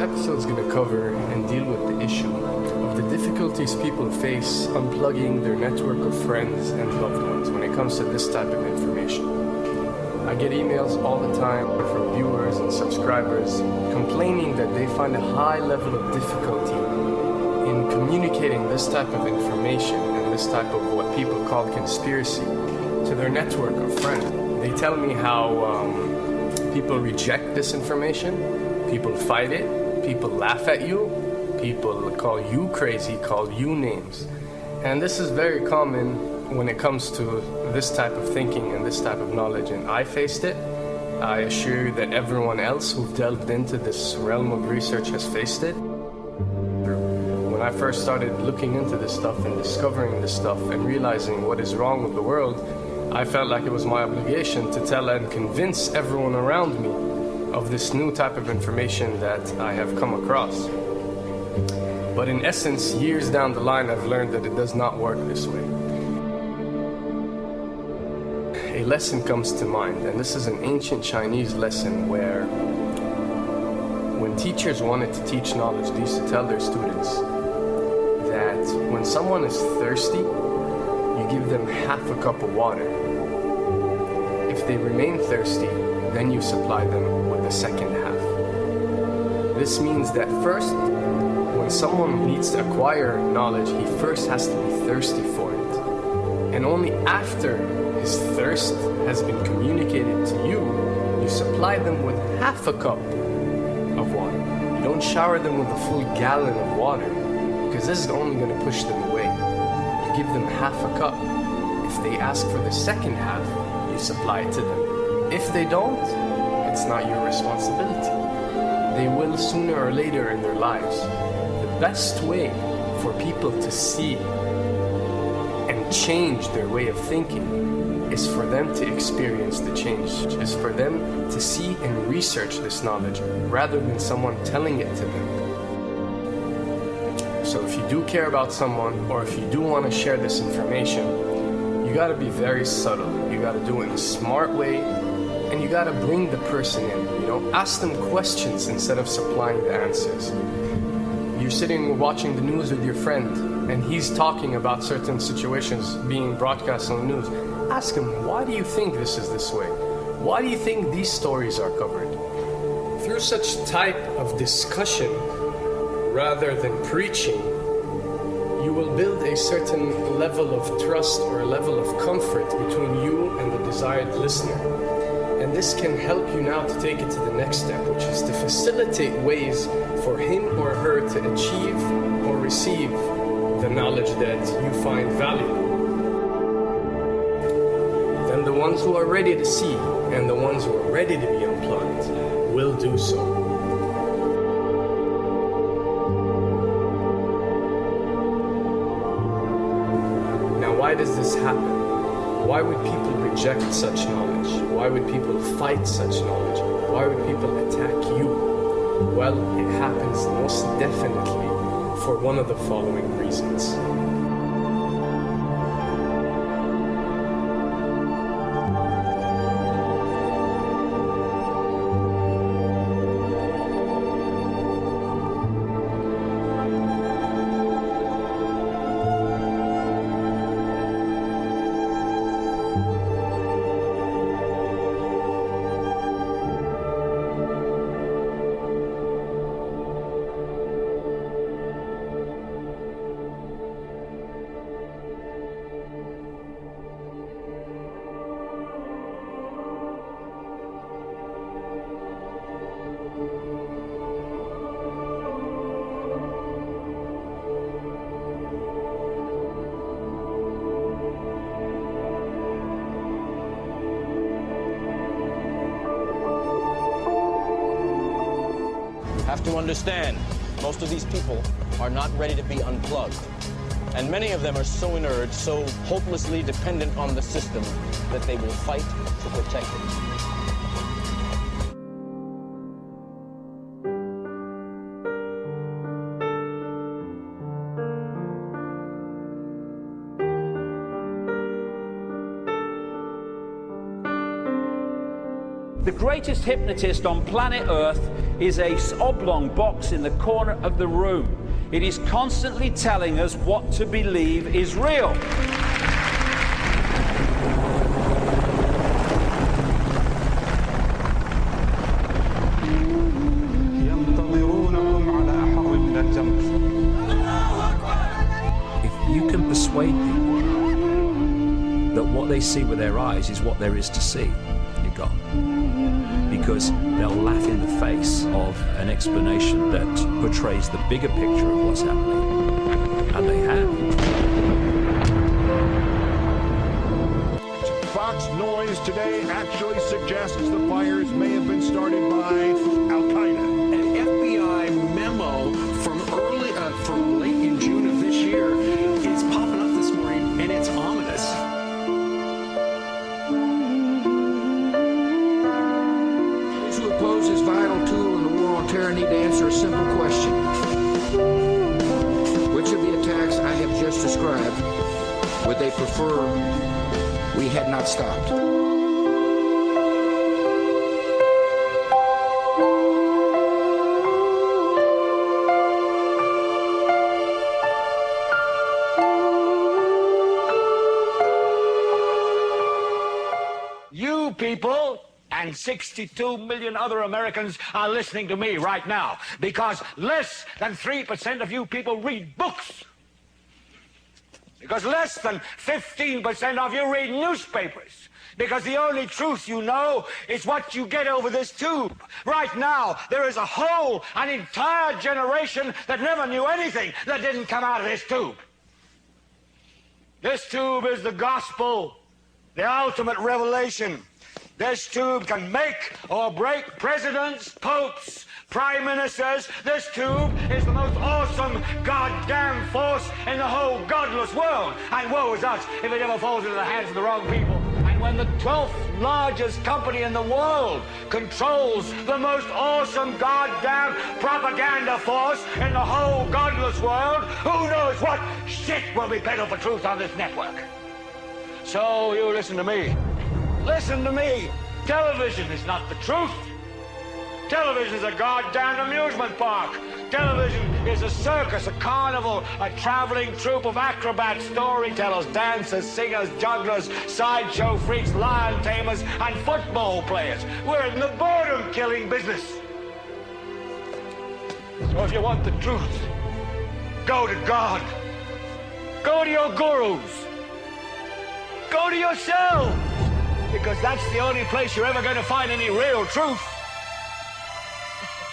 episode is going to cover and deal with the issue of the difficulties people face unplugging their network of friends and loved ones when it comes to this type of information. I get emails all the time from viewers and subscribers complaining that they find a high level of difficulty in communicating this type of information and this type of what people call conspiracy to their network of friends. They tell me how people reject this information, people fight it, people laugh at you, people call you crazy, call you names. And this is very common when it comes to this type of thinking and this type of knowledge, and I faced it. I assure you that everyone else who've delved into this realm of research has faced it. When I first started looking into this stuff and discovering this stuff and realizing what is wrong with the world, I felt like it was my obligation to tell and convince everyone around me of this new type of information that I have come across. But in essence, years down the line, I've learned that it does not work this way. A lesson comes to mind, and this is an ancient Chinese lesson where when teachers wanted to teach knowledge, they used to tell their students that when someone is thirsty, you give them half a cup of water. If they remain thirsty, then you supply them with the second half. This means that first, when someone needs to acquire knowledge, he first has to be thirsty for it. And only after his thirst has been communicated to you, you supply them with half a cup of water. You don't shower them with a full gallon of water, because this is only going to push them away. You give them half a cup. If they ask for the second half, you supply it to them. If they don't, it's not your responsibility. They will sooner or later in their lives. The best way for people to see and change their way of thinking is for them to experience the change, is for them to see and research this knowledge rather than someone telling it to them. So if you do care about someone, or if you do want to share this information, you got to be very subtle. You got to do it in a smart way, and you got to bring the person in. Ask them questions instead of supplying the answers. You're sitting watching the news with your friend, and he's talking about certain situations being broadcast on the news. Ask him, why do you think this is this way? Why do you think these stories are covered? Through such type of discussion, rather than preaching, you will build a certain level of trust or a level of comfort between you and the desired listener. And this can help you now to take it to the next step, which is to facilitate ways for him or her to achieve or receive the knowledge that you find valuable. Then the ones who are ready to see and the ones who are ready to be unplugged will do so. Why does this happen? Why would people reject such knowledge? Why would people fight such knowledge? Why would people attack you? Well, it happens most definitely for one of the following reasons. Have to understand, most of these people are not ready to be unplugged. And many of them are so inert, so hopelessly dependent on the system, that they will fight to protect it. The greatest hypnotist on planet Earth is a oblong box in the corner of the room. It is constantly telling us what to believe is real. If you can persuade people that what they see with their eyes is what there is to see, you're gone. Because they'll laugh in the face of an explanation that portrays the bigger picture of what's happening. And they have. Fox Noise today actually suggests the fires may have been started by Al-Qaeda. An FBI memo from late in June of this year is popping up this morning, and it's ominous. Those who oppose this vital tool in the war on terror need to answer a simple question. Which of the attacks I have just described would they prefer we had not stopped? You people and 62 million other Americans are listening to me right now because less than 3% of you people read books. Because less than 15% of you read newspapers. Because the only truth you know is what you get over this tube. Right now, there is an entire generation that never knew anything that didn't come out of this tube. This tube is the gospel, the ultimate revelation. This tube can make or break presidents, popes, prime ministers. This tube is the most awesome goddamn force in the whole godless world. And woe is us if it ever falls into the hands of the wrong people. And when the 12th largest company in the world controls the most awesome goddamn propaganda force in the whole godless world, who knows what shit will be peddled for truth on this network. So you listen to me. Listen to me. Television is not the truth. Television is a goddamn amusement park. Television is a circus, a carnival, a traveling troupe of acrobats, storytellers, dancers, singers, jugglers, sideshow freaks, lion tamers, and football players. We're in the boredom-killing business. So if you want the truth, go to God. Go to your gurus. Go to yourself. Because that's the only place you're ever going to find any real truth.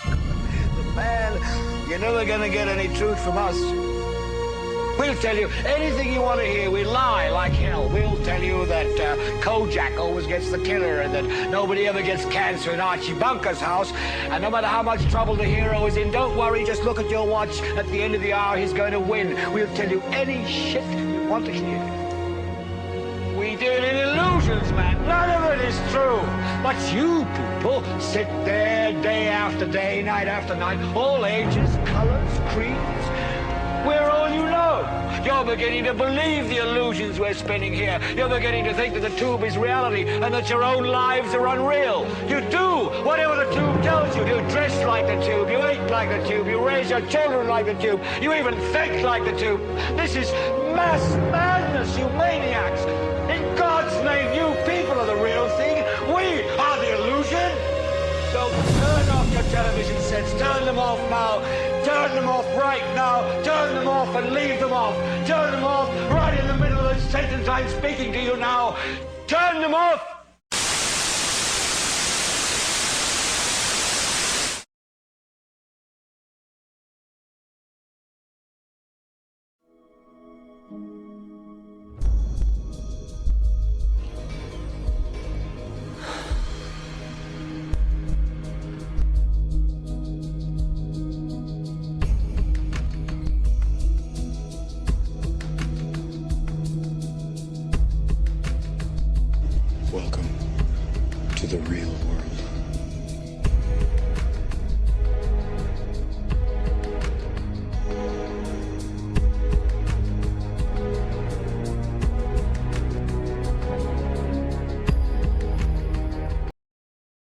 But man, you're never going to get any truth from us. We'll tell you anything you want to hear. We lie like hell. We'll tell you that Kojak always gets the killer and that nobody ever gets cancer in Archie Bunker's house. And no matter how much trouble the hero is in, don't worry, just look at your watch. At the end of the hour, he's going to win. We'll tell you any shit you want to hear. We deal in illusions, man. None of it is true. But you people sit there day after day, night after night, all ages, colors, creeds. We're all you know. You're beginning to believe the illusions we're spinning here. You're beginning to think that the tube is reality and that your own lives are unreal. You do whatever the tube tells you. You dress like the tube. You eat like the tube. You raise your children like the tube. You even think like the tube. This is mass madness, you maniacs. In God's name, you people are the real thing. We are the illusion. So turn off your television sets. Turn them off now. Turn them off right now. Turn them off and leave them off. Turn them off right in the middle of the sentence I'm speaking to you now. Turn them off. Welcome to the real world.